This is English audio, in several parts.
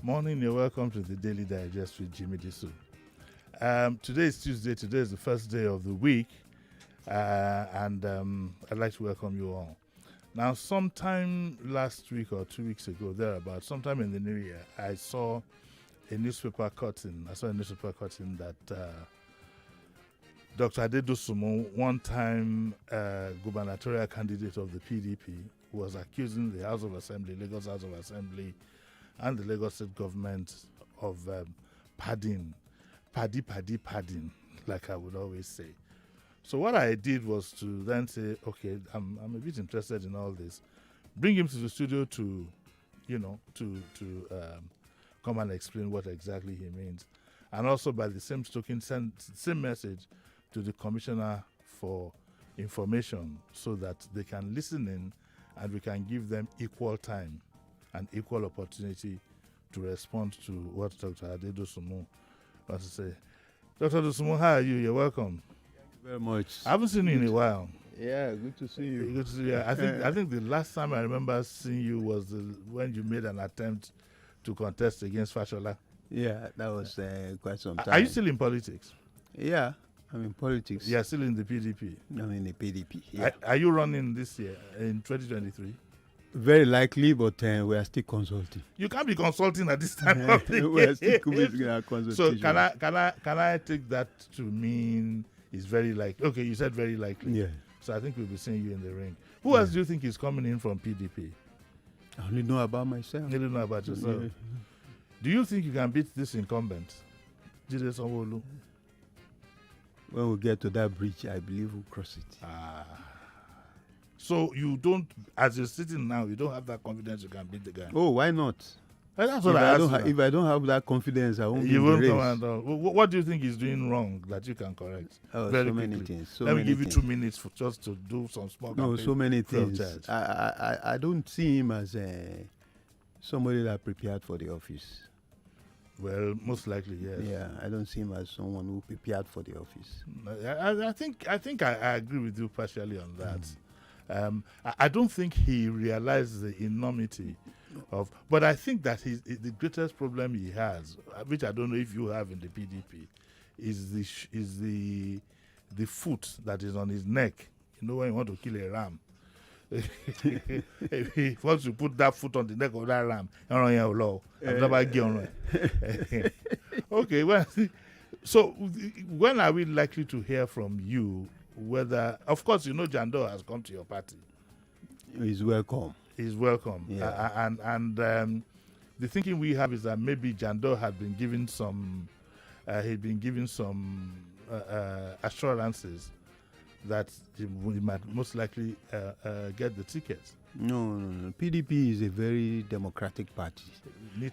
Morning, you're welcome to the Daily Digest with Jimi Disu. Today is Tuesday. Today is the first day of the week, and I'd like to welcome you all. Now, sometime last week or 2 weeks ago, thereabout, sometime in the new year, I saw a newspaper cutting. That Dr. Adedosumo, one-time gubernatorial candidate of the PDP, was accusing the House of Assembly, Lagos House of Assembly, and the Lagos State government of padding, like I would always say. So what I did was to then say, okay, I'm a bit interested in all this. Bring him to the studio to come and explain what exactly he means. And also by the same token, send same message to the Commissioner for Information so that they can listen in and we can give them equal time and equal opportunity to respond to what Dr. Adedosumo wants to say. Dr. Adedosumo, how are you? You're welcome. Thank you very much. I haven't seen you in a while. Yeah, good to see you. Good to see you. I think the last time I remember seeing you was when you made an attempt to contest against Fashola. Yeah, that was quite some time. Are you still in politics? Yeah, I'm in politics. Yeah, still in the PDP. I'm in the PDP. Yeah. Are you running this year in 2023? Very likely, but we are still consulting. You can't be consulting at this time of the We are still committing our consultation. So can I take that to mean it's very likely? Okay, you said very likely. Yeah. So I think we'll be seeing you in the ring. Who else do you think is coming in from PDP? I only know about myself. You don't know about yourself. Yeah. Do you think you can beat this incumbent, Jide Sanwo-Olu? When we get to that bridge, I believe we'll cross it. So you don't, as you're sitting now, you don't have that confidence you can beat the guy. Oh, why not? That's what I asked. If I don't have that confidence, I won't be You in won't the come race. and what do you think he's doing wrong that you can correct? Oh, Very so many quickly. things. Let me give you 2 minutes for just to do some small No, campaign so many free of things. charge. I don't see him as somebody that prepared for the office. Well, most likely, yes. Yeah, I don't see him as someone who prepared for the office. I think I agree with you partially on that. I don't think he realized the enormity of, but I think that the greatest problem he has, which I don't know if you have in the PDP, is the foot that is on his neck. You know when you want to kill a ram. If he wants to put that foot on the neck of that ram, okay, well, so when are we likely to hear from you? Whether, of course, you know Jandor has come to your party. He's welcome. He's welcome. Yeah. And the thinking we have is that maybe Jandor had been given some, assurances that he might most likely get the ticket. No. PDP is a very democratic party.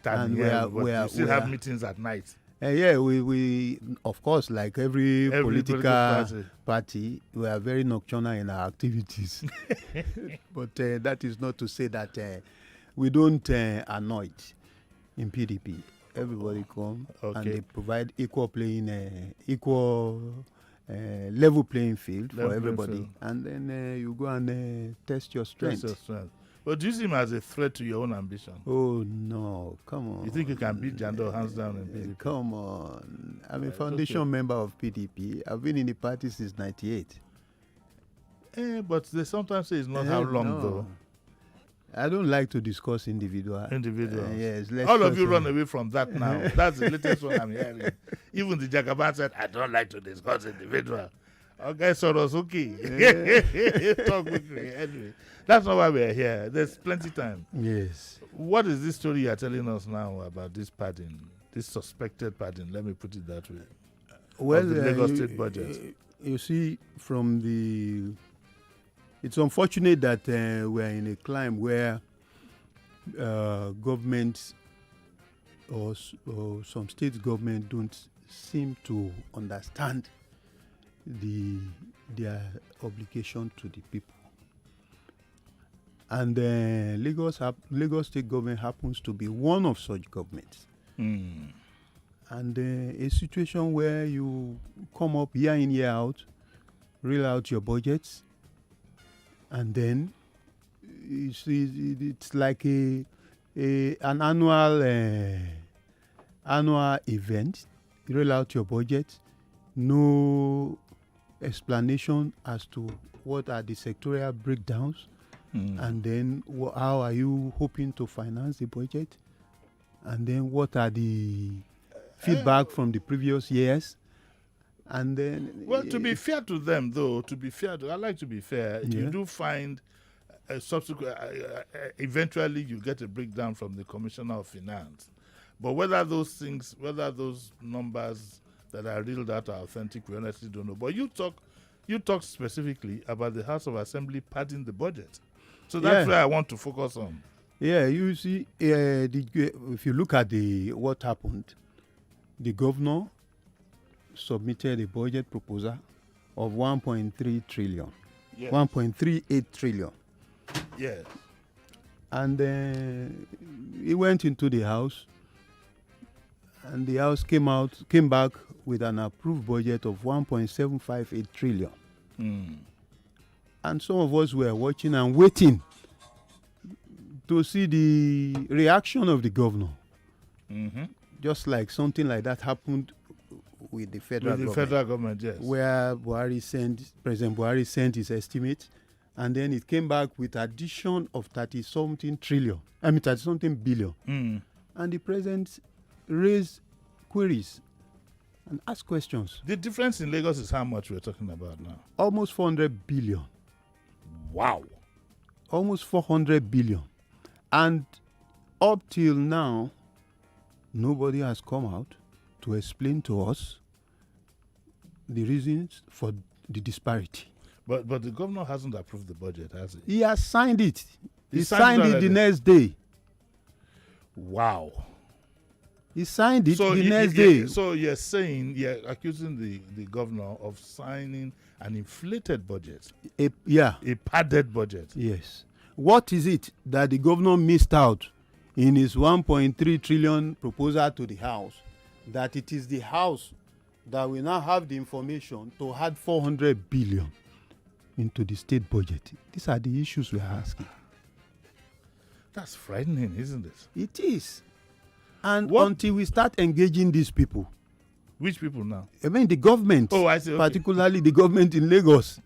And you still have meetings at night. Yeah, we of course, like every political party, we are very nocturnal in our activities. But that is not to say that we don't annoy in PDP. Everybody come and they provide equal level playing field for everybody. And then you go and test your strength. But do you see him as a threat to your own ambition? Oh, no. Come on. You think you can beat Jandor hands down in PDP? Come on. I'm a foundation member of PDP. I've been in the party since 98. But they sometimes say it's not how long, though. I don't like to discuss individuals. Yes. All of you run away from that now. That's the latest one I'm hearing. Even the Jagaban said, I don't like to discuss individual. Okay, so that's okay. Talk with me. Anyway, that's not why we're here. There's plenty time. Yes. What is this story you're telling us now about this padding, this suspected padding? Let me put it that way. Well, the Lagos State budget. You see, it's unfortunate that we're in a climb where governments or some state government don't seem to understand their obligation to the people. And Lagos State government happens to be one of such governments. And a situation where you come up year in, year out, reel out your budgets, and then it's like an annual annual event, you roll out your budget, no explanation as to what are the sectorial breakdowns, and then how are you hoping to finance the budget, and then what are the feedback from the previous years, and then. Well, to be fair to them, though, I like to be fair. Yeah. You do find subsequent. Eventually, you get a breakdown from the Commissioner of Finance, but whether those numbers that are reeled out are authentic, we honestly don't know. But you talk specifically about the House of Assembly padding the budget, so that's where I want to focus on. Yeah, you see, if you look at what happened, the governor submitted a budget proposal of 1.3 trillion, yes. 1.38 trillion. Yes. And he went into the House, and the House came back with an approved budget of 1.758 trillion. And some of us were watching and waiting to see the reaction of the governor. Just like something like that happened with the federal government. Federal government, yes. Where President Buhari sent his estimate, and then it came back with addition of 30-something billion. And the president raised queries and asked questions. The difference in Lagos is how much we're talking about now? Almost 400 billion. Wow. Almost 400 billion. And up till now, nobody has come out to explain to us the reasons for the disparity. But the governor hasn't approved the budget, has he? He has signed it. He signed it the next day. Wow. He signed it the next day. So you're accusing the governor of signing an inflated budget. A padded budget. Yes. What is it that the governor missed out in his 1.3 trillion proposal to the House, that it is the House that will now have the information to add 400 billion into the state budget? These are the issues we are asking. That's frightening, isn't it? It is. And until we start engaging these people. Which people now? I mean the government. Oh, I see. Okay. Particularly the government in Lagos.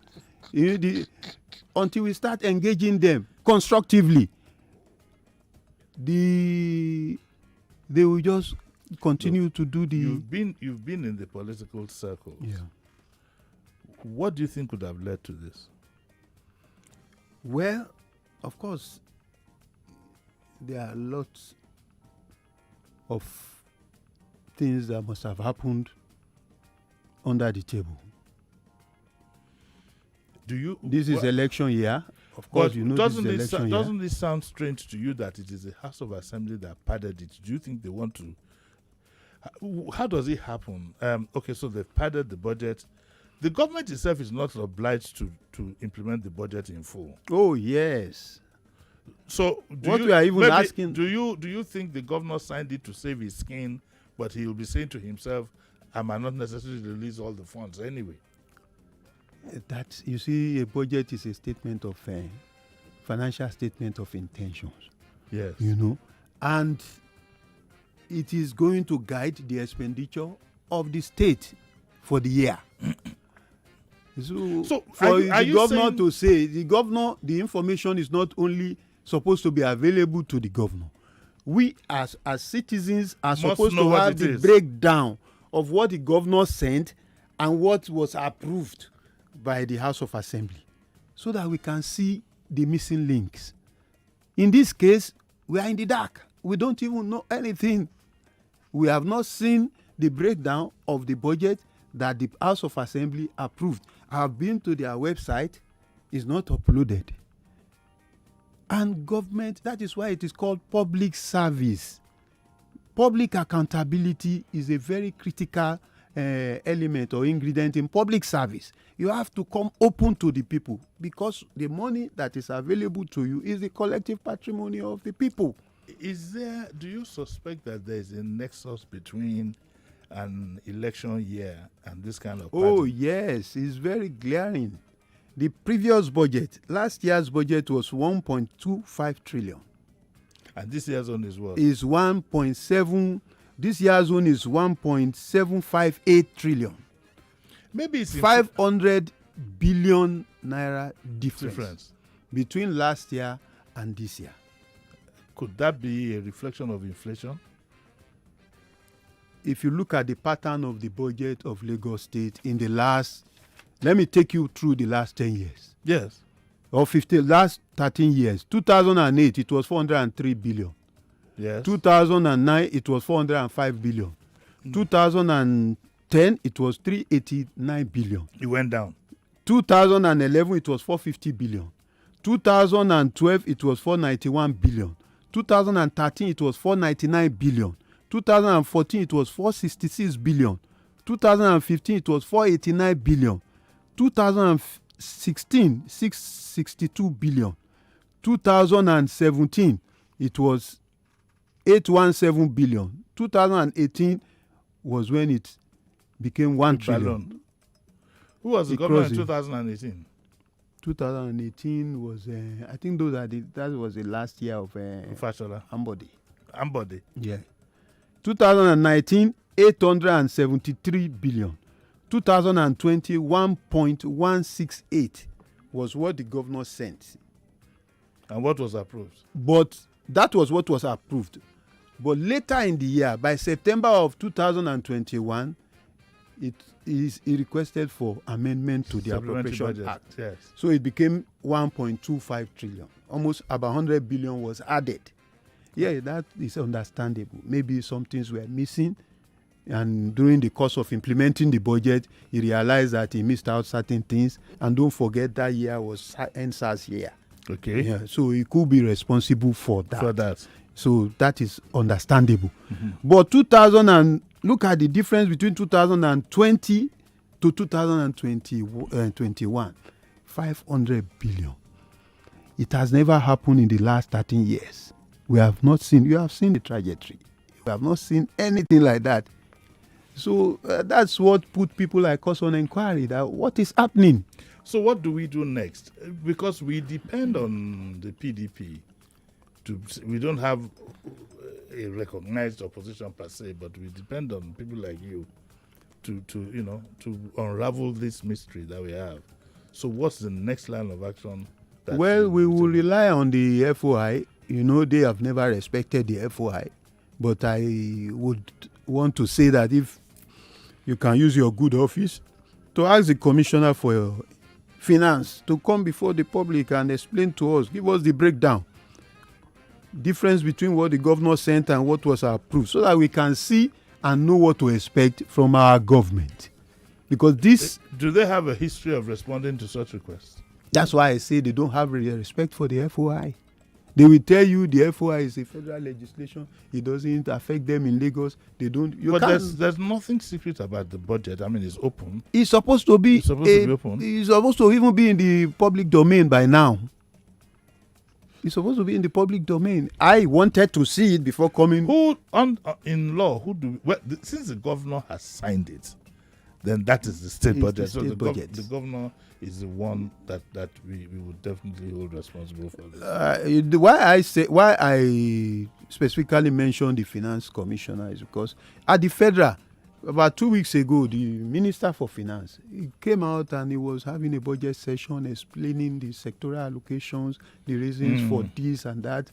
Until we start engaging them constructively, they will just continue to do the. You've been in the political circles. Yeah. What do you think would have led to this? Well, of course, there are lots of things that must have happened under the table. This is election year. Of course, you know this is election year. Doesn't this sound strange to you that it is the House of Assembly that padded it? Do you think they want to? How does it happen? Okay, so they've padded the budget. The government itself is not obliged to implement the budget in full. Oh yes. So we are even asking. Do you think the governor signed it to save his skin, but he'll be saying to himself, "I might not necessarily release all the funds anyway"? That, you see, a budget is a statement of financial statement of intentions. Yes. You know, and it is going to guide the expenditure of the state for the year. So for the governor to say, the information is not only supposed to be available to the governor. We as citizens are supposed to have the breakdown of what the governor sent and what was approved by the House of Assembly, so that we can see the missing links. In this case, we are in the dark. We don't even know anything. We have not seen the breakdown of the budget that the House of Assembly approved. I have been to their website. It's not uploaded. And government, that is why it is called public service. Public accountability is a very critical element or ingredient in public service. You have to come open to the people, because the money that is available to you is the collective patrimony of the people. Do you suspect that there is a nexus between an election year and this kind of party? Oh yes, it's very glaring. The previous budget, last year's budget, was 1.25 trillion. And this year's one is what? Is 1.7 This year's own is 1.758 trillion. Maybe it's 500 billion naira difference between last year and this year. Could that be a reflection of inflation? If you look at the pattern of the budget of Lagos State in the last, let me take you through the last 10 years. Yes. Or last 13 years. 2008, it was 403 billion. Yes. 2009, it was 405 billion. 2010, it was 389 billion. It went down. 2011, it was 450 billion. 2012, it was 491 billion. 2013, it was 499 billion. 2014, it was 466 billion. 2015, it was 489 billion. 2016, 662 billion. 2017, it was 817 billion. 2018 was when it became 1 trillion. Balloon. Who was the governor in 2018? 2018 was, I think that was the last year of Ambode. Ambode. Yeah. 2019, 873 billion. 2020, 1.168 was what the governor sent. And what was approved? But that was what was approved. But later in the year, by September of 2021, he requested for amendment to the Appropriation Act. Yes. So it became 1.25 trillion. Almost about 100 billion was added. Yeah, that is understandable. Maybe some things were missing, and during the course of implementing the budget, he realized that he missed out certain things. And don't forget that year was NSAS year. Okay. Yeah, so he could be responsible for that. So that is understandable. Mm-hmm. But look at the difference between 2020 to 2021. 500 billion. It has never happened in the last 13 years. You have seen the trajectory. We have not seen anything like that. So that's what put people like us on inquiry, that what is happening. So what do we do next? Because we depend on the PDP. We don't have a recognized opposition per se, but we depend on people like you to unravel this mystery that we have. So what's the next line of action? Well, we will rely on the FOI. They have never respected the FOI. But I would want to say that if you can use your good office to ask the Commissioner for Finance to come before the public and explain to us, give us the breakdown, difference between what the governor sent and what was approved, so that we can see and know what to expect from our government. Because do they have a history of responding to such requests? That's why I say they don't have really respect for the FOI. They will tell you the FOI is a federal legislation. It doesn't affect them in Lagos. They don't. There's nothing secret about the budget. I mean, it's open. It's supposed to be open. It's supposed to even be in the public domain by now. It's supposed to be in the public domain. I wanted to see it before coming. Since the governor has signed it, then that is the state budget. So the governor is the one that we would definitely hold responsible for this. Why I specifically mentioned the finance commissioner is because at the federal, about 2 weeks ago, the minister for finance, he came out and he was having a budget session explaining the sectoral allocations, the reasons for this and that.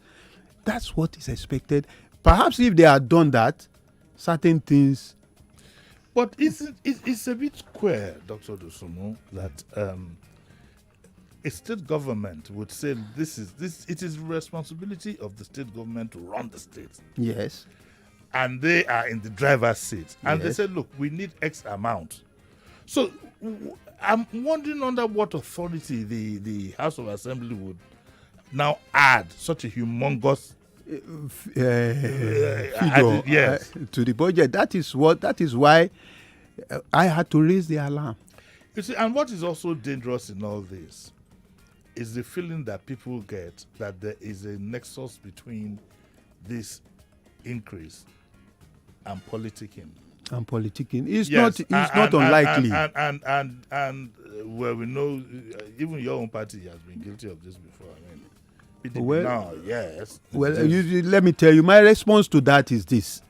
That's what is expected. Perhaps if they had done that, certain things. But it's a bit queer, Dr. Dosunmu, that a state government would say it is the responsibility of the state government to run the state. Yes. And they are in the driver's seat. And they said, look, we need X amount. So I'm wondering under what authority the House of Assembly would now add such a humongous figure to the budget. That is why I had to raise the alarm. You see, and what is also dangerous in all this is the feeling that people get that there is a nexus between this increase and politicking. It's not unlikely. And where we know, even your own party has been guilty of this before. I mean, PDP now, yes. Well, let me tell you, my response to that is this.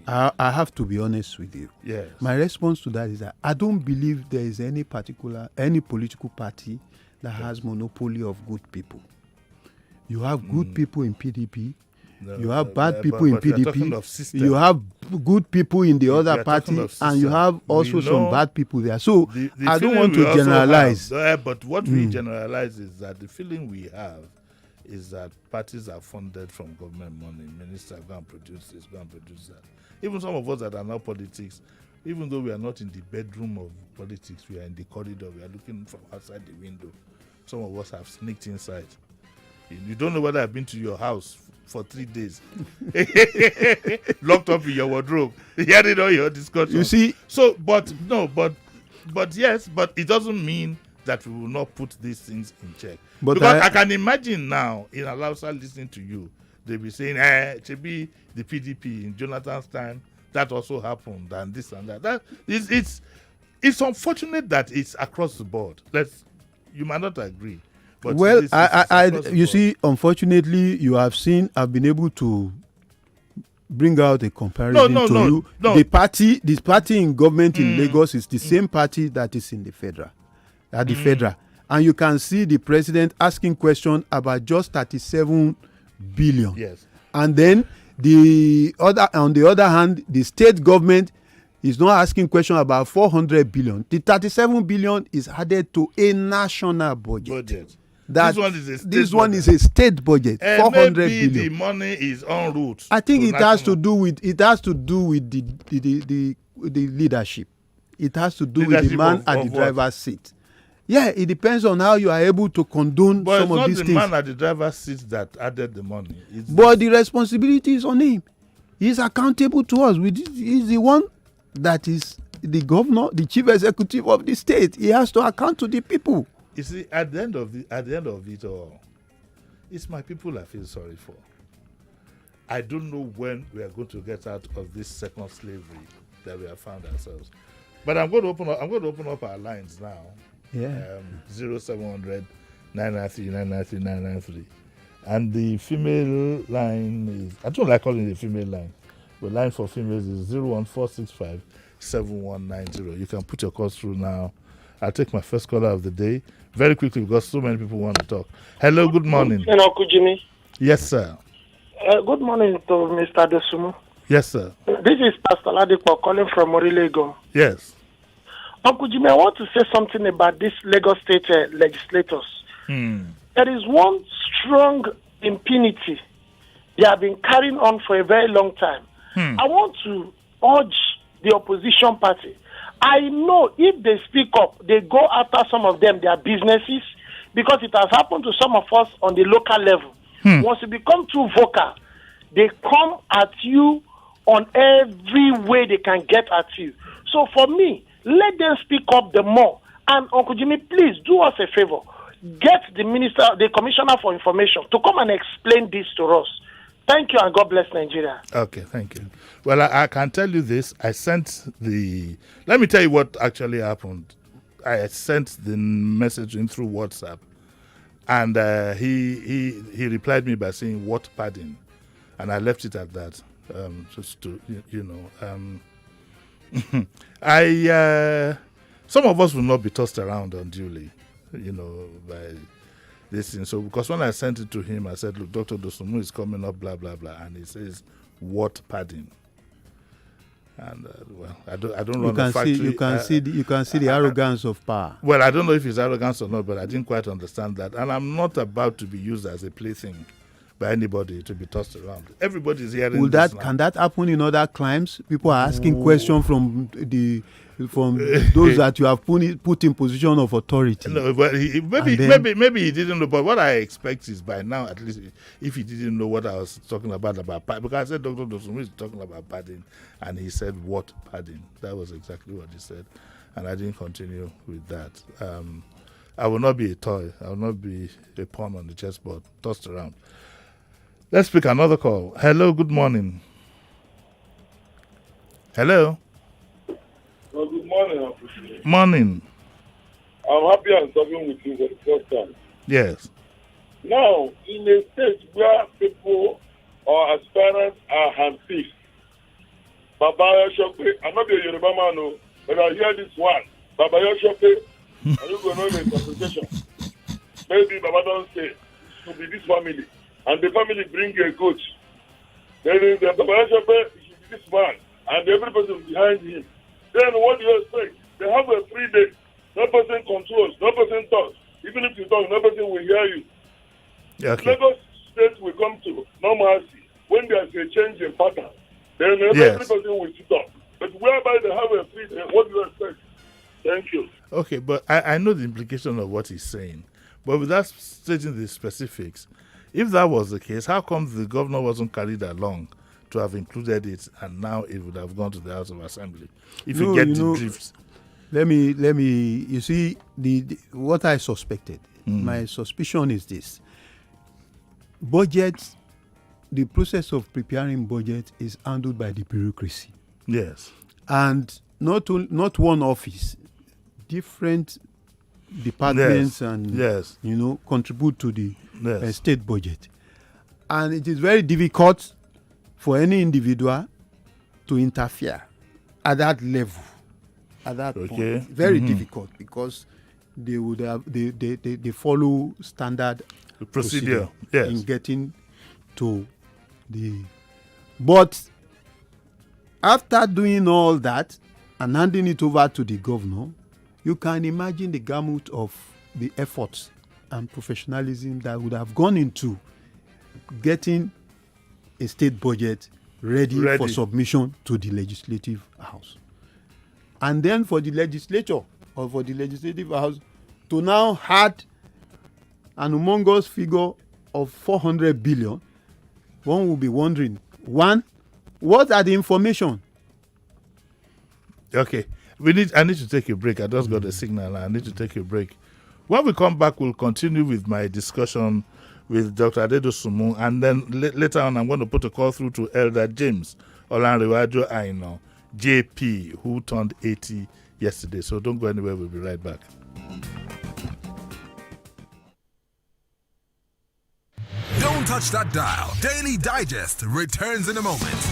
I have to be honest with you. Yes. My response to that is that I don't believe there is any political party that has monopoly of good people. You have good people in PDP. No, you have bad people in PDP. You have good people in the other party, and you have also some bad people there. So I don't want to generalize. But what we generalize is that the feeling we have is that parties are funded from government money. Minister go and produce this, go and produce that. Even some of us that are not politics, even though we are not in the bedroom of politics, we are in the corridor, we are looking from outside the window. Some of us have sneaked inside. You don't know whether I've been to your house for 3 days, locked up in your wardrobe, hearing all your discussions. You see, so but yes, but it doesn't mean that we will not put these things in check. But because I can imagine now in Alausa listening to you, they'll be saying, it should be the PDP in Jonathan's time. That also happened, and this and that. It's unfortunate that it's across the board. You might not agree. But well, you see, unfortunately, I've been able to bring out a comparison to you. No. This party in government in Lagos is the same party that is in the federal, federal. And you can see the president asking questions about just 37 billion. Yes. And then on the other hand, the state government is not asking questions about 400 billion. The 37 billion is added to a national budget. This one is a state budget. 400 billion. The money is en route. I think it has to do with the leadership. It has to do with the man at the driver's seat. Yeah, it depends on how you are able to condone some of these things. But it's not the man at the driver's seat that added the money. But the responsibility is on him. He's accountable to us. He's the one that is the governor, the chief executive of the state. He has to account to the people. You see, at the end of it all, it's my people I feel sorry for. I don't know when we are going to get out of this second slavery that we have found ourselves. But I'm going to open up our lines now. Yeah. 0700 993 993 993. And the female line is, I don't like calling it a female line, but line for females is 01465 7190. You can put your calls through now. I'll take my first caller of the day very quickly because so many people want to talk. Hello, good morning. Hello, Uncle Jimmy. Yes, sir. Good morning to Mr. Desumo. Yes, sir. This is Pastor Ladipo calling from Orilego. Yes. Uncle Jimmy, I want to say something about these Lagos State legislators. There is one strong impunity they have been carrying on for a very long time. I want to urge the opposition party. I know if they speak up, they go after some of them, their businesses, because it has happened to some of us on the local level. Once you become too vocal, they come at you on every way they can get at you. So for me, let them speak up the more. And Uncle Jimmy, please do us a favor. Get the commissioner for information to come and explain this to us. Thank you, and God bless Nigeria. Okay, thank you. Well, I can tell you this. Let me tell you what actually happened. I sent the message in through WhatsApp, and he replied me by saying, "What padding?" And I left it at that. Just to, some of us will not be tossed around unduly, by this thing. So, because when I sent it to him, I said, "Look, Dr. Dosumu is coming up, blah blah blah," and he says, "What padding?" And I don't run the factory. You can see the arrogance of power. Well, I don't know if it's arrogance or not, but I didn't quite understand that, and I'm not about to be used as a plaything by anybody to be tossed around. Everybody's hearing this now. Can that happen in other crimes? People are asking questions from those that you have put in position of authority. No, but maybe he didn't know. But what I expect is by now, at least, if he didn't know what I was talking about because I said Dr. Dosumu is talking about padding, and he said what padding. That was exactly what he said, and I didn't continue with that. I will not be a toy. I will not be a pawn on the chessboard tossed around. Let's pick another call. Hello, good morning. Hello. Well, good morning. Morning. I'm happy I'm talking with you for the first time. Yes. Now, in a state where people or aspirants are handpicked, Baba Shope, I'm not a Yoruba man, no, but I hear this one. Baba Shope, are you going to know the interpretation? Maybe Baba don't say it should be this family, and the family bring a coach. Then the Baba Shope, it should be this man, and every person behind him. Then what do you expect? They have a free day. No person controls, no person talks. Even if you talk, no person will hear you. Okay. Lagos State will come to normalcy when there's a change in pattern. Then every person will sit up. But whereby they have a free day, what do you expect? Thank you. Okay, but I know the implication of what he's saying. But without stating the specifics, if that was the case, how come the governor wasn't carried along to have included it, and now it would have gone to the House of Assembly? If you get the drift. Let me. You see, the what I suspected. My suspicion is this: budget. The process of preparing budget is handled by the bureaucracy. Yes. And not one office, different departments and contribute to the state budget. And it is very difficult for any individual to interfere at that level, at that point. Very difficult, because they would have they follow standard procedure in getting to the. But after doing all that and handing it over to the governor, you can imagine the gamut of the efforts and professionalism that would have gone into getting a state budget ready for submission to the legislative house. And then for the legislature or for the legislative house to now add an humongous figure of 400 billion, one will be wondering, one, what are the information? Okay. I need to take a break. I just got a signal. I need to take a break. When we come back, we'll continue with my discussion with Dr. Adedosumu, and then later on, I'm going to put a call through to Elder James Olanrewaju Aino, JP, who turned 80 yesterday. So don't go anywhere. We'll be right back. Don't touch that dial. Daily Digest returns in a moment.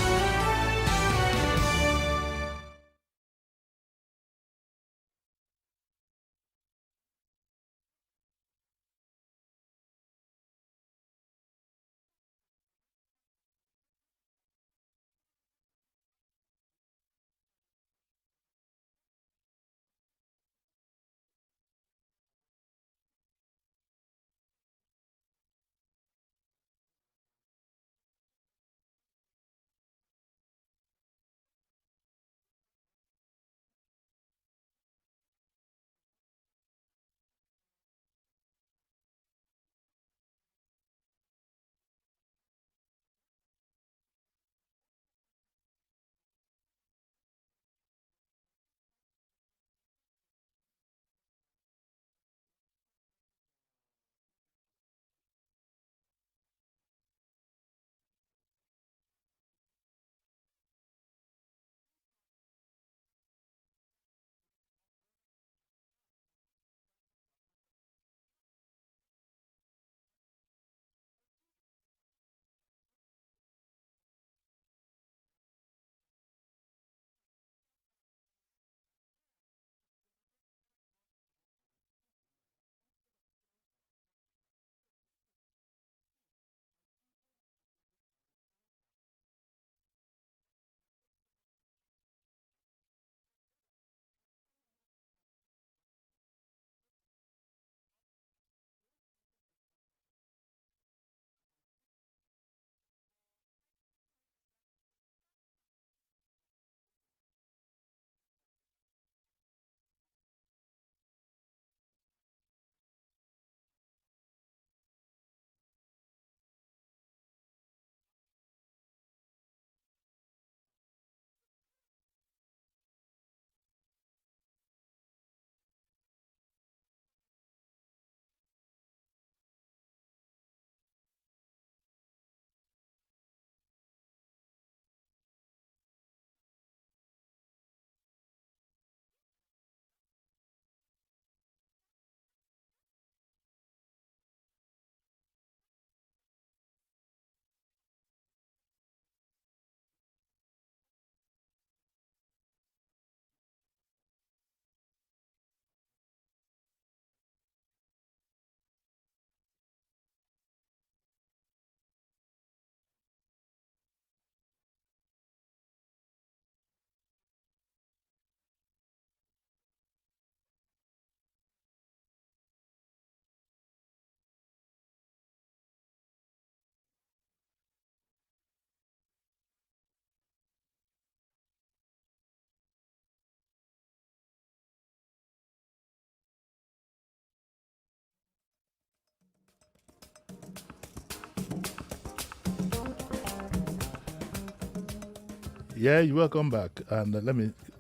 Yeah, you're welcome back. And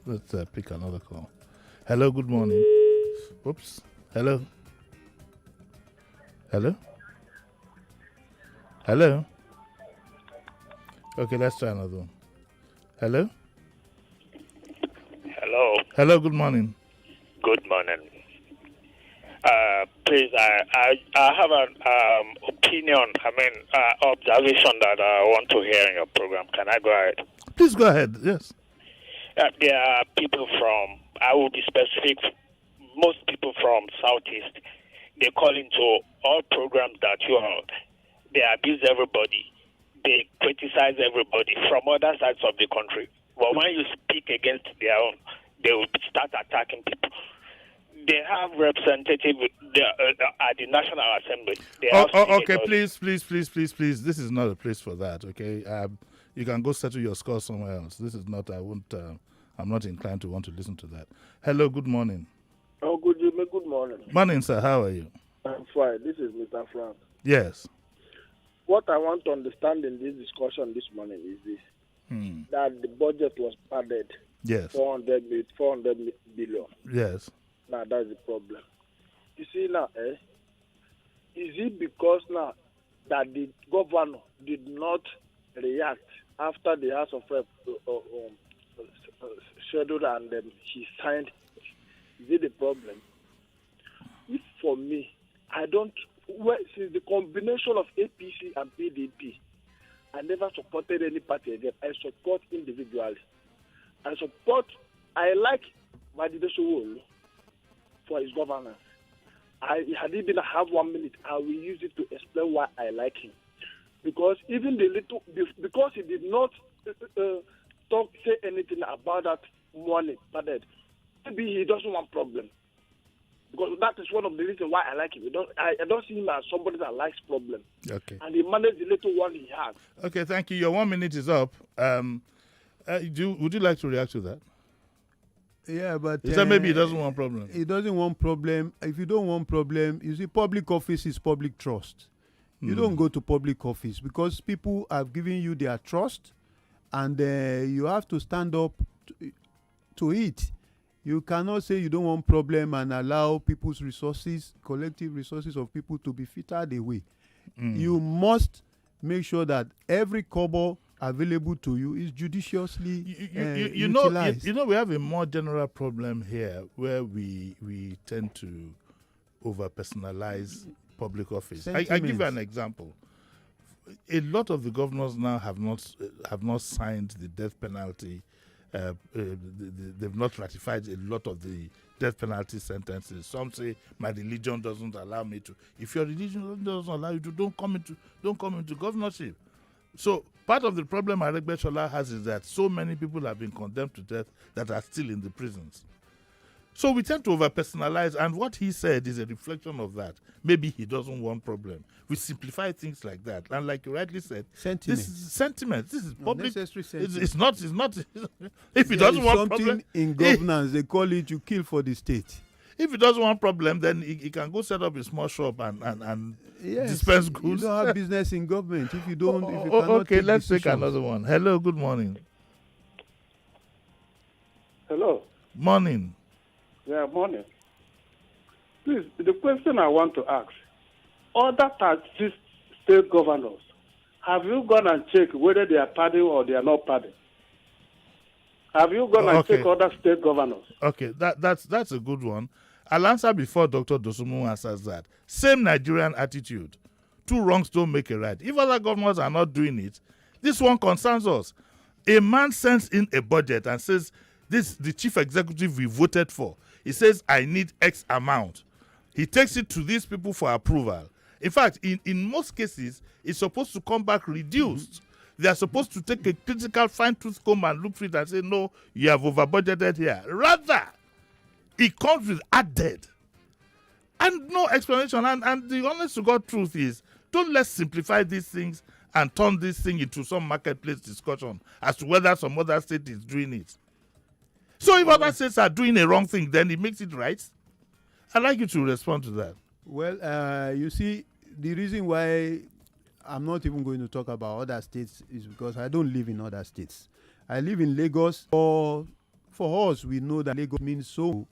let's pick another call. Hello, good morning. Oops. Hello. Hello. Hello. Okay, let's try another one. Hello. Hello. Hello, good morning. Good morning. Please, I have an opinion, observation that I want to hear in your program. Can I go ahead? Please go ahead, yes. There are people from, I will be specific, most people from Southeast, they call into all programs that you are, they abuse everybody. They criticize everybody from other sides of the country. But when you speak against their own, they will start attacking people. They have representatives at the National Assembly. Okay, please. This is not a place for that, okay? You can go settle your score somewhere else. This is not, I'm not inclined to want to listen to that. Hello, good morning. Oh, good morning. Morning, sir. How are you? I'm fine. This is Mr. Frank. Yes. What I want to understand in this discussion this morning is this. That the budget was padded. Yes. 400 billion. Yes. Now, that's the problem. You see now, is it because now that the governor did not react after the House of Rep scheduled and he signed? Is it the problem? If for me, since the combination of APC and PDP, I never supported any party again. I support individually. I like Jimi Disu for his governance. Had it been I have 1 minute, I will use it to explain why I like him. Because even because he did not say anything about that money, but maybe he doesn't want problem. Because that is one of the reasons why I like him. I don't see him as somebody that likes problem. Okay. And he managed the little one he has. Okay, thank you. Your 1 minute is up. Would you like to react to that? Yeah, but is that maybe he doesn't want problem? He doesn't want problem. If you don't want problem, you see, public office is public trust. You don't go to public office because people have given you their trust, and you have to stand up to it. You cannot say you don't want problem and allow people's resources, collective resources of people to be filtered away. You must make sure that every kobo available to you is judiciously utilized. We have a more general problem here where we tend to over-personalize public office. I give you an example. A lot of the governors now have not signed the death penalty. They've not ratified a lot of the death penalty sentences. Some say my religion doesn't allow me to. If your religion doesn't allow you to, don't come into governorship. So part of the problem Aregbesola has is that so many people have been condemned to death that are still in the prisons. So we tend to over-personalize, and what he said is a reflection of that. Maybe he doesn't want problem. We simplify things like that, and like you rightly said, this is sentiment. This is public. It's not. If he doesn't want problem, something in governance they call it you kill for the state. If he doesn't want problem, then he can go set up a small shop and dispense goods. You don't have business in government if you don't. Okay, let's take another one. Hello, good morning. Hello. Morning. Yeah, morning. Please, the question I want to ask, other 36 state governors, have you gone and checked whether they are pardoning or they are not pardoning? Have you gone and checked other state governors? Okay, that's a good one. I'll answer before Dr. Dosumu answers that. Same Nigerian attitude. Two wrongs don't make a right. If other governors are not doing it, this one concerns us. A man sends in a budget and says, this the chief executive we voted for. He says, I need X amount. He takes it to these people for approval. In fact, in most cases, it's supposed to come back reduced. They are supposed to take a critical fine-tooth comb and look through it and say, no, you have over-budgeted here. Rather, it comes with added. And no explanation. And the honest to God truth is, don't let's simplify these things and turn this thing into some marketplace discussion as to whether some other state is doing it. So if other states are doing a wrong thing, then it makes it right. I'd like you to respond to that. Well, you see, the reason why I'm not even going to talk about other states is because I don't live in other states. I live in Lagos. For us, we know that Lagos means so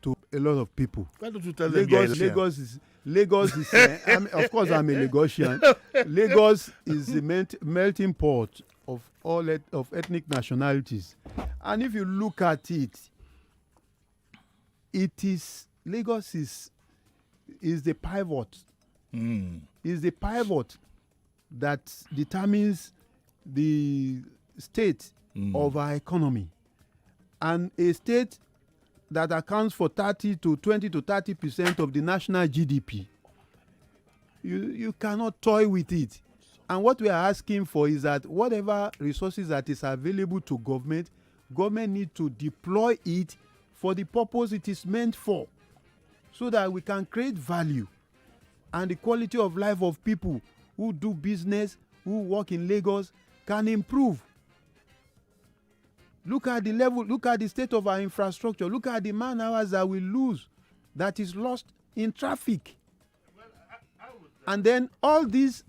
to a lot of people. Why don't you tell them Lagos is of course I'm a Lagosian. Lagos is the melting pot of all of ethnic nationalities. And if you look at it, Lagos is the pivot. Is the pivot that determines the state of our economy. And a state that accounts for 20 to 30% of the national GDP. You cannot toy with it. And what we are asking for is that whatever resources that is available to government need to deploy it for the purpose it is meant for, so that we can create value and the quality of life of people who do business, who work in Lagos can improve. Look at the level, look at the state of our infrastructure, look at the man hours that we lose, that is lost in traffic. And then all this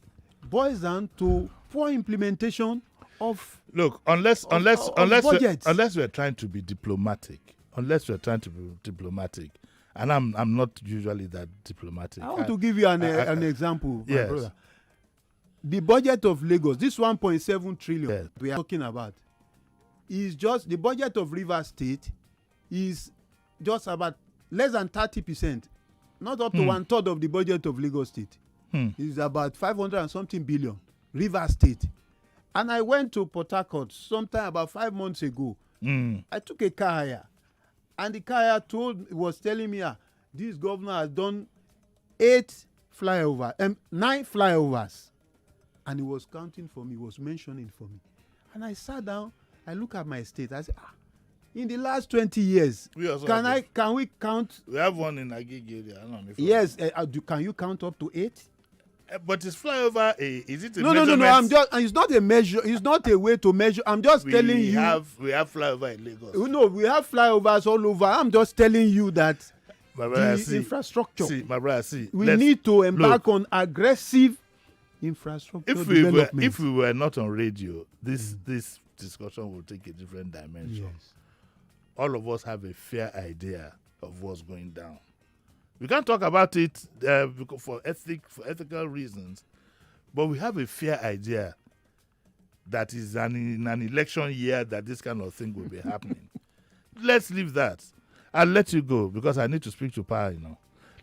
boils down to poor implementation of unless we're trying to be diplomatic, and I'm not usually that diplomatic. I want to give you an example, my brother. The budget of Lagos, this 1.7 trillion we are talking about, is just the budget of Rivers State is just about less than 30%, not up to 1/3 of the budget of Lagos State. It's about 500 and something billion, Rivers State. And I went to Port Harcourt sometime about 5 months ago. I took a car hire, and the car hire was telling me, this governor has done 9 flyovers. And he was counting for me, he was mentioning for me. And I sat down, I look at my state. I said, in the last 20 years, can we count? We have one in Agege area. Yes, can you count up to 8? But is flyover is it a measurement? No. It's not a measure. It's not a way to measure. I'm just telling you. We have flyover in Lagos. No, we have flyovers all over. I'm just telling you that infrastructure. My brother, we need to embark on aggressive infrastructure development. If we were not on radio, this discussion will take a different dimension. Yes. All of us have a fair idea of what's going down. We can't talk about it for ethical reasons, but we have a fair idea that is in an election year that this kind of thing will be happening. Let's leave that. I'll let you go because I need to speak to Power,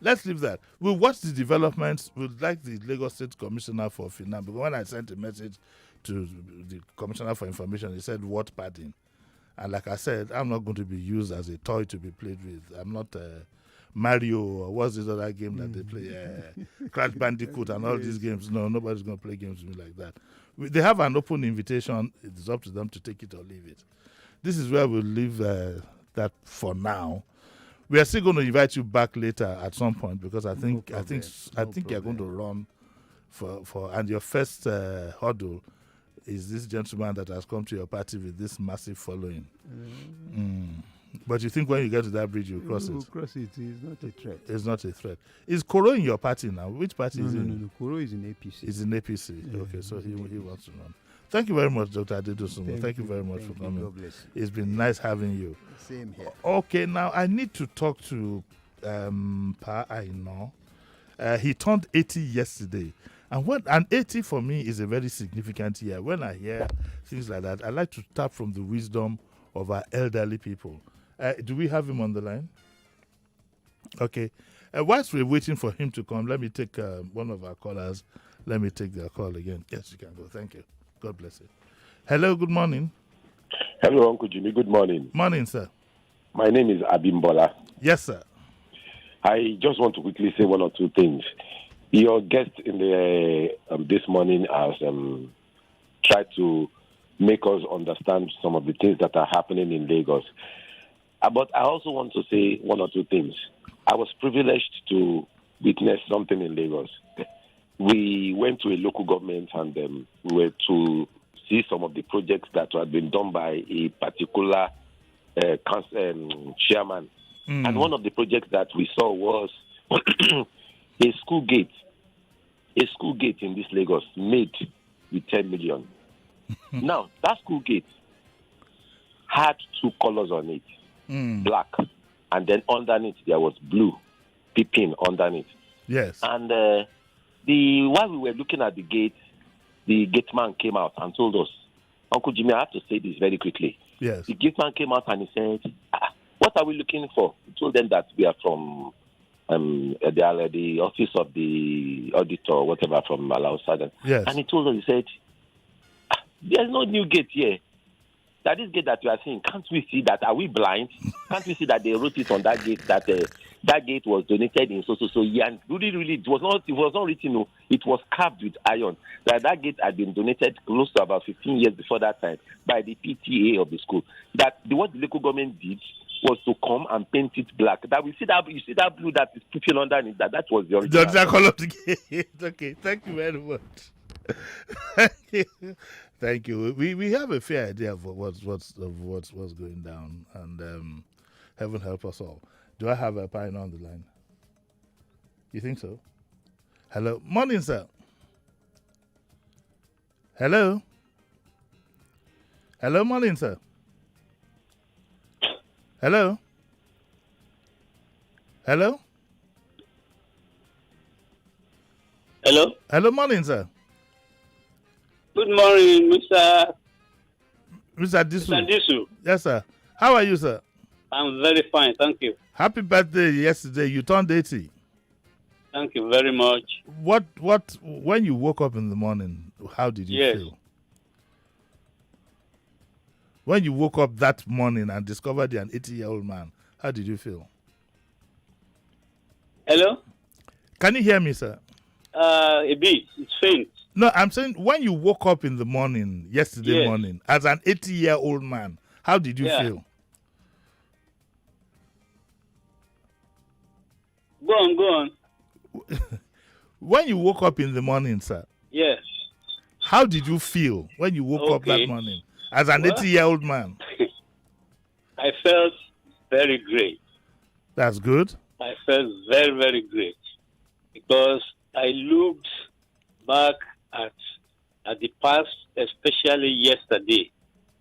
Let's leave that. We'll watch the developments. We'll like the Lagos State Commissioner for Finance, because when I sent a message to the Commissioner for Information, he said, what padding? And like I said, I'm not going to be used as a toy to be played with. I'm not Mario, or what's this other game that they play? Crash Bandicoot and all these games. No, nobody's going to play games with me like that. They have an open invitation. It's up to them to take it or leave it. This is where we'll leave that for now. We are still going to invite you back later at some point, because I think you're going to run for and your first hurdle is this gentleman that has come to your party with this massive following. But you think when you get to that bridge, you'll cross it? We'll cross it. It's not a threat. It's not a threat. Is Koro in your party now? Which party is he in? No. Koro is in APC. He's in APC. Yeah, okay, so he wants to run. Thank you very much, Dr. Adedosunmu. Thank you very much for coming. God bless you. It's been nice having you. Same here. Okay, now I need to talk to Pa Aino. He turned 80 yesterday. And 80 for me is a very significant year. When I hear things like that, I like to tap from the wisdom of our elderly people. Do we have him on the line? Okay. Whilst we're waiting for him to come, let me take one of our callers. Let me take their call again. Yes, you can go. Thank you. God bless you. Hello, good morning. Hello, Uncle Jimmy. Good morning. Morning, sir. My name is Abimbola. Yes, sir. I just want to quickly say one or two things. Your guest in the this morning has tried to make us understand some of the things that are happening in Lagos. But I also want to say one or two things. I was privileged to witness something in Lagos. We went to a local government and we were to see some of the projects that had been done by a particular chairman. And one of the projects that we saw was a school gate in this Lagos made with 10 million. Now, that school gate had two colors on it, black, and then underneath there was blue, peeping underneath. Yes. And while we were looking at the gate man came out and told us, Uncle Jimmy, I have to say this very quickly. Yes. The gate man came out and he said, what are we looking for? He told them that we are from the office of the auditor or whatever from Malawi Southern. Yes. And he told us, he said, there's no new gate here. That this gate that you are seeing, can't we see that? Are we blind? Can't we see that they wrote it on that gate that that gate was donated in so year? And really, it was not written. No, it was carved with iron. That gate had been donated close to about 15 years before that time by the PTA of the school. What the local government did was to come and paint it black. That you see that blue that is peeping underneath. That was the original. The color of the gate. Okay, thank you very much. Thank you. We have a fair idea of what's going down, and heaven help us all. Do I have a pioneer on the line? You think so? Hello, morning, sir. Hello, morning, sir. Hello. Hello, morning, sir. Good morning, Mr. Disu. Mr. Disu. Yes, sir. How are you, sir? I'm very fine, thank you. Happy birthday yesterday. You turned 80. Thank you very much. When you woke up in the morning, how did you feel? When you woke up that morning and discovered you're an 80-year-old man, how did you feel? Hello? Can you hear me, sir? A bit. It's faint. No, I'm saying when you woke up in the morning, yesterday morning, as an 80-year-old man, how did you feel? Go on. When you woke up in the morning, sir. Yes. How did you feel when you woke up that morning as an 80-year-old man? I felt very great. That's good. I felt very, very great because I looked back at the past, especially yesterday.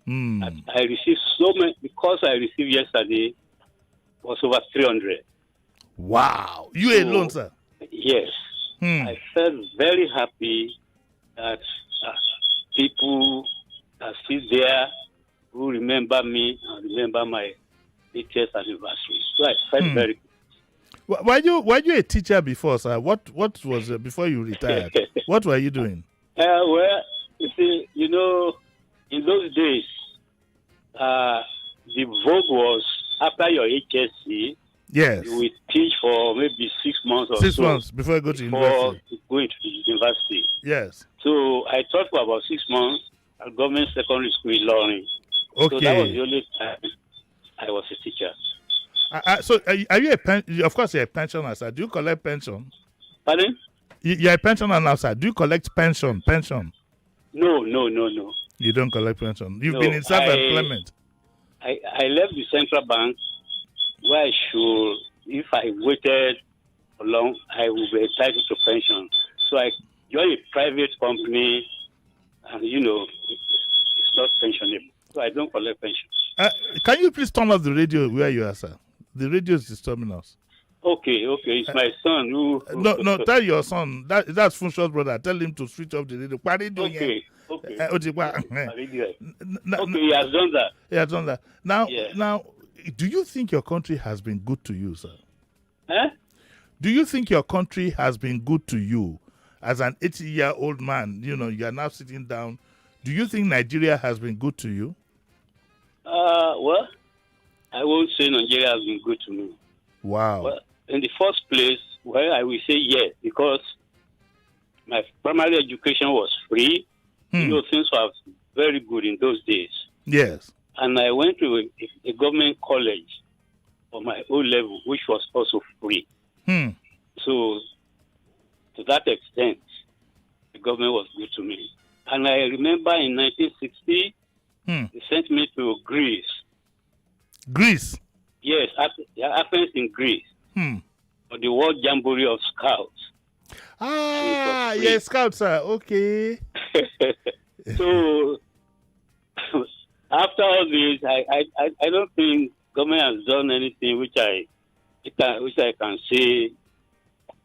I received so many, because I received yesterday was over 300. Wow. You alone, sir? Yes. I felt very happy that people are still there who remember me and remember my 80th anniversary. So I felt very good. Were you a teacher before, sir? What was before you retired? What were you doing? Well, you see, in those days, the vogue was after your HSC. Yes. You will teach for maybe 6 months or 6 months before you go to university. Going to the university. Yes. So I taught for about 6 months at government secondary school in Loring. Okay. So that was the only time I was a teacher. So are you of course you're a pensioner, sir. Do you collect pension? Pardon? You're a pensioner now, sir. Do you collect pension? No. You don't collect pension. You've been in self-employment. I left the central bank where I should, if I waited for long, I would be entitled to pension. So I joined a private company and, it's not pensionable. So I don't collect pension. Can you please turn off the radio where you are, sir? The radio is disturbing us. Okay. It's my son who... No, tell your son. That's Funshaw's brother. Tell him to switch off the radio. Okay. Okay, he has done that. He has done that. Now, do you think your country has been good to you, sir? Do you think your country has been good to you as an 80-year-old man? You are now sitting down. Do you think Nigeria has been good to you? Well, I won't say Nigeria has been good to me. Wow. Well, in the first place, I will say yes, because my primary education was free. Things were very good in those days. Yes. And I went to a government college for my O level, which was also free. So, to that extent, the government was good to me. And I remember in 1960, they sent me to Greece. Greece? Yes, Athens in Greece. For the World Jamboree of Scouts. Yes, Scouts, sir. Okay. So, after all this, I don't think government has done anything which I can say,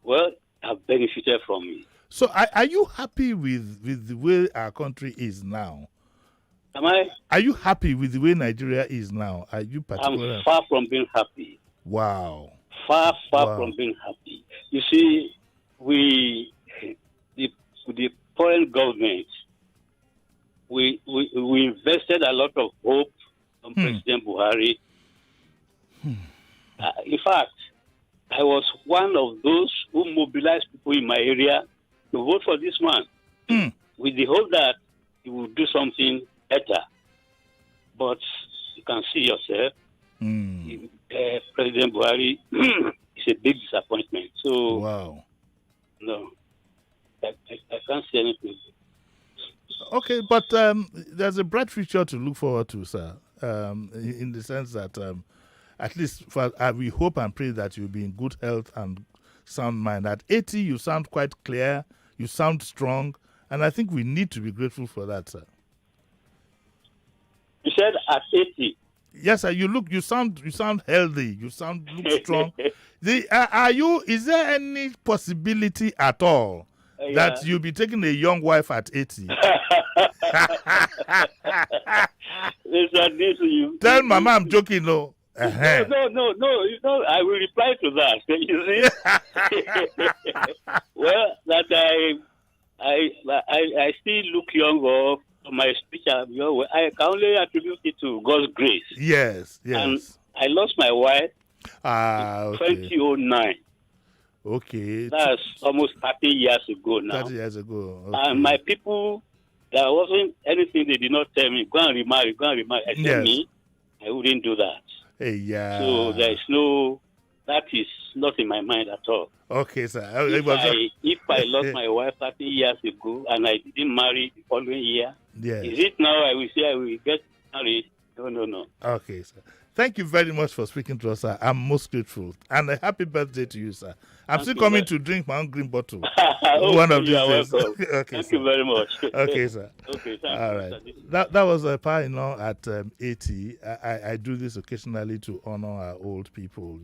well, have benefited from it. So are you happy with the way our country is now? Am I? Are you happy with the way Nigeria is now? Are you particular? I'm far from being happy. Wow. Far from being happy. You see, the foreign government, we invested a lot of hope on President Buhari. In fact, I was one of those who mobilized people in my area to vote for this man with the hope that he would do something better. But you can see yourself, President Buhari is a big disappointment. So, wow. No, I can't say anything. Okay, but there's a bright future to look forward to, sir, in the sense that at least we hope and pray that you'll be in good health and sound mind. At 80, you sound quite clear, you sound strong, and I think we need to be grateful for that, sir. You said at 80? Yes, sir. You sound healthy. You look strong. Is there any possibility at all that you'll be taking a young wife at 80? Tell Mama I'm joking, no. Uh-huh. No. I will reply to that. You see, well, that I still look young. Or my speech, I can only attribute it to God's grace. Yes. And I lost my wife in 2009. Okay. That's almost 30 years ago now. 30 years ago. Okay. And my people, there wasn't anything they did not tell me. Go and remarry. I told me, I wouldn't do that. Hey, yeah. So that is not in my mind at all. Okay, sir. If I lost my wife 30 years ago and I didn't marry the following year, is it now I will say I will get married? No. Okay, sir. Thank you very much for speaking to us, sir. I'm most grateful. And a happy birthday to you, sir. I'm still coming to drink my own green bottle. One of these days. Okay, thank you very much. Okay, sir. Okay, all right. That was a pioneer at 80. I do this occasionally to honor our old people,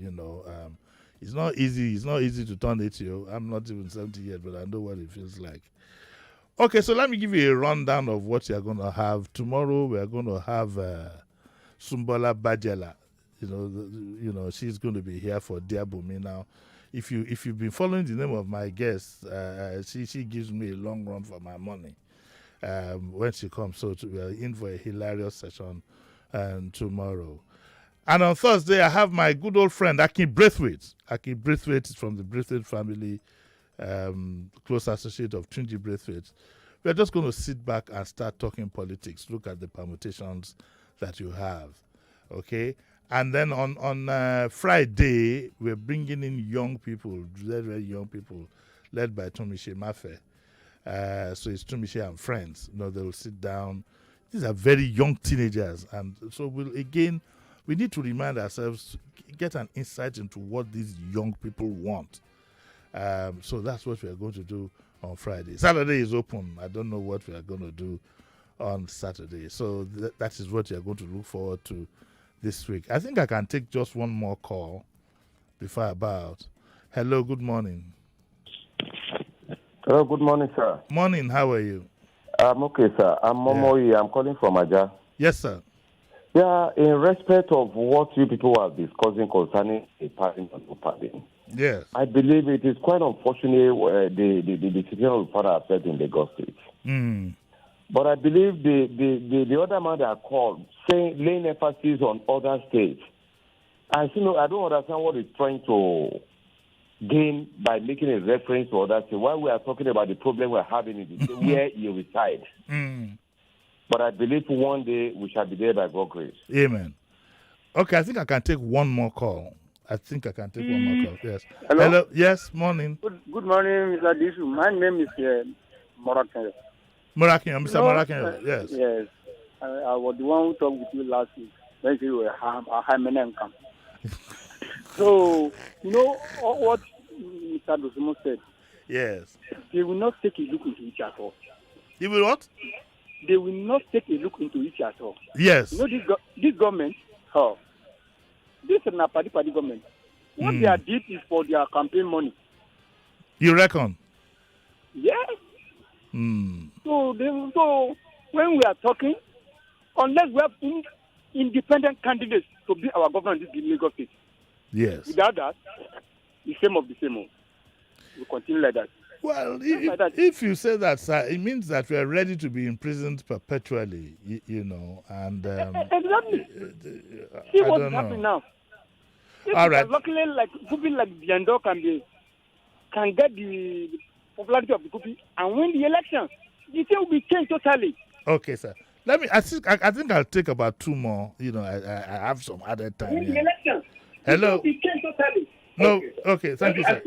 It's not easy. It's not easy to turn 80. I'm not even 70 yet, but I know what it feels like. Okay, so let me give you a rundown of what you're going to have. Tomorrow, we're going to have Sumbola Bajela. She's going to be here for Dear Bumi now. If you've been following the name of my guest, she gives me a long run for my money when she comes. So we're in for a hilarious session tomorrow. And on Thursday, I have my good old friend, Akin Braithwaite. Akin Braithwaite is from the Braithwaite family, close associate of Tunji Braithwaite. We're just going to sit back and start talking politics, look at the permutations that you have, okay? And then on Friday, we're bringing in young people, very, very young people, led by Tomishe Mafe. So it's Tomishe and friends. They'll sit down. These are very young teenagers. And so we need to remind ourselves, get an insight into what these young people want. So that's what we are going to do on Friday. Saturday is open. I don't know what we are going to do on Saturday. So that is what you are going to look forward to this week. I think I can take just one more call before I bow out. Hello, good morning. Hello, good morning, sir. Morning, how are you? I'm okay, sir. I'm Momoyi. I'm calling from Aja. Yes, sir. Yeah, in respect of what you people are discussing concerning a pardon or no pardon, yes, I believe it is quite unfortunate the decision of the father affected in Lagos State. But I believe the other man that called, laying emphasis on other states, I don't understand what he's trying to gain by making a reference to other states while we are talking about the problem we're having in the state where you reside. But I believe one day we shall be there by God's grace. Amen. Okay, I think I can take one more call. Yes. Hello? Yes, morning. Good morning, Mr. Disu. My name is Mr. Morakin, yes. Yes. I was the one who talked with you last week when you were a Hymenem camp. So, what Mr. Dosumo said? Yes. He will not take a look into it at all. He will what? they will not take a look into it at all. Yes. You know, this government, this is not party government. What they are did is for their campaign money. You reckon? Yes. So when we are talking, unless we have independent candidates to be our governor in this Lagos State. Yes. Without that, the same of the same. We continue like that. Well, if you say that, sir, it means that we are ready to be imprisoned perpetually, you know, and... exactly. See what's happening now. If all right. Luckily, like Kupi, like Biando can get the popularity of the Kupi and win the election, the thing will be changed totally. Okay, sir. I think I'll take about 2 more. You know, I have some other time. Win the election. Hello. The thing will be changed totally. No. Okay. Thank you, sir.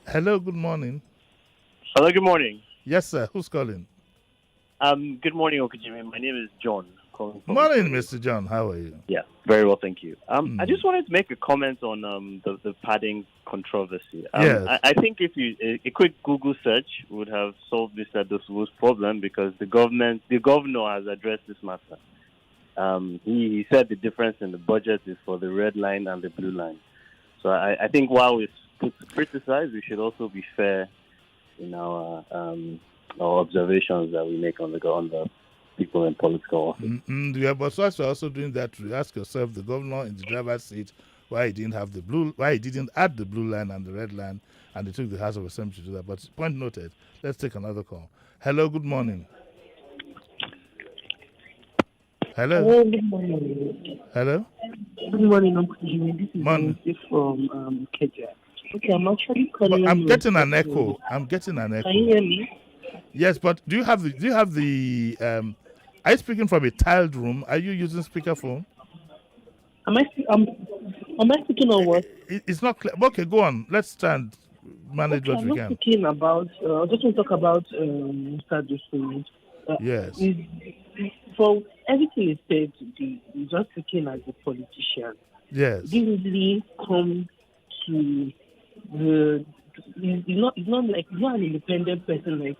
Hello. Good morning. Hello. Good morning. Yes, sir. Who's calling? Good morning, Okajimi. My name is John. Morning, Mr. John. How are you? Yeah, very well, thank you. I just wanted to make a comment on the padding controversy. Yes. I think if a quick Google search would have solved this Adoswo's problem, because the governor has addressed this matter. He said the difference in the budget is for the red line and the blue line. So I think while we criticize, we should also be fair in our observations that we make on the people in political office. Yeah, but so as you're also doing that, to ask yourself, the governor in the driver's seat, why he didn't add the blue line and the red line, and they took the House of Assembly to do that. But point noted. Let's take another call. Hello, good morning. Hello. Hello, good morning. Hello. Good morning, Uncle Jimmy. This is Nancy from Kenya. Okay, I'm actually calling. But I'm getting an echo. Can you hear me? Yes, but do you have the are you speaking from a tiled room? Are you using speakerphone? Am I speaking on what? It's not clear. Okay, go on. Let's try and manage what we can. I'm not speaking about. I just want to talk about Mr. Disu. Yes. For everything he said, he's just speaking as a politician. Yes. He didn't really come to the. He's not an independent person, like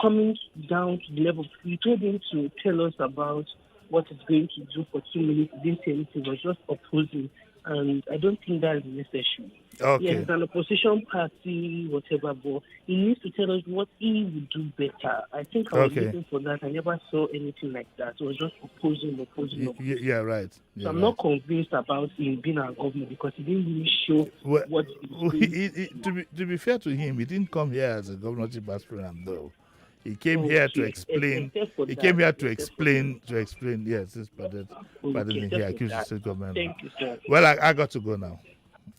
coming down to the level. We told him to tell us about what he's going to do for 2 minutes. He didn't say anything. He was just opposing, and I don't think that is necessary. Okay. Yeah, he's an opposition party, whatever, but he needs to tell us what he would do better. I think I was looking for that. I never saw anything like that. It was just opposing. Yeah, right. So I'm not convinced about him being our governor, because he didn't really show what to be fair to him, he didn't come here as a governorship aspirant, though. He came here to explain. He came here to explain. Yes, this part of he accused the state government. Thank you, sir. Well, I got to go now.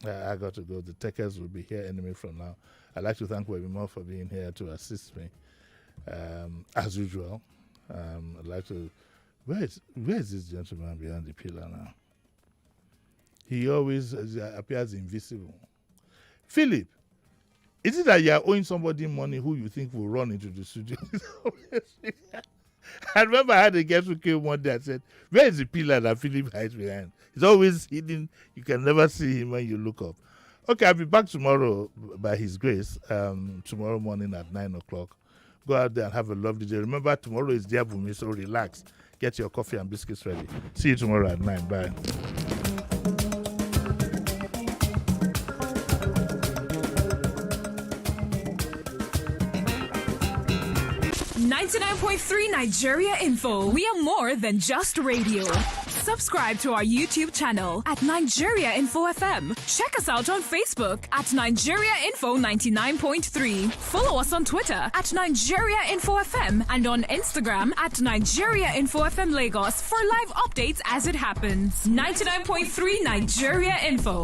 I got to go. The techers will be here anyway from now. I'd like to thank Webimo for being here to assist me, as usual. I'd like to. Where is this gentleman behind the pillar now? He always appears invisible. Philip, is it that you are owing somebody money who you think will run into the studio? I remember I had a guest who came one day and said, where is the pillar that Philip hides behind? He's always hidden. You can never see him when you look up. Okay, I'll be back tomorrow by his grace, tomorrow morning at 9 o'clock. Go out there and have a lovely day. Remember, tomorrow is Diabumi, so relax. Get your coffee and biscuits ready. See you tomorrow at 9. Bye. 99.3 Nigeria Info. We are more than just radio. Subscribe to our YouTube channel at Nigeria Info FM. Check us out on Facebook at Nigeria Info 99.3. Follow us on Twitter at Nigeria Info FM and on Instagram at Nigeria Info FM Lagos for live updates as it happens. 99.3 Nigeria Info.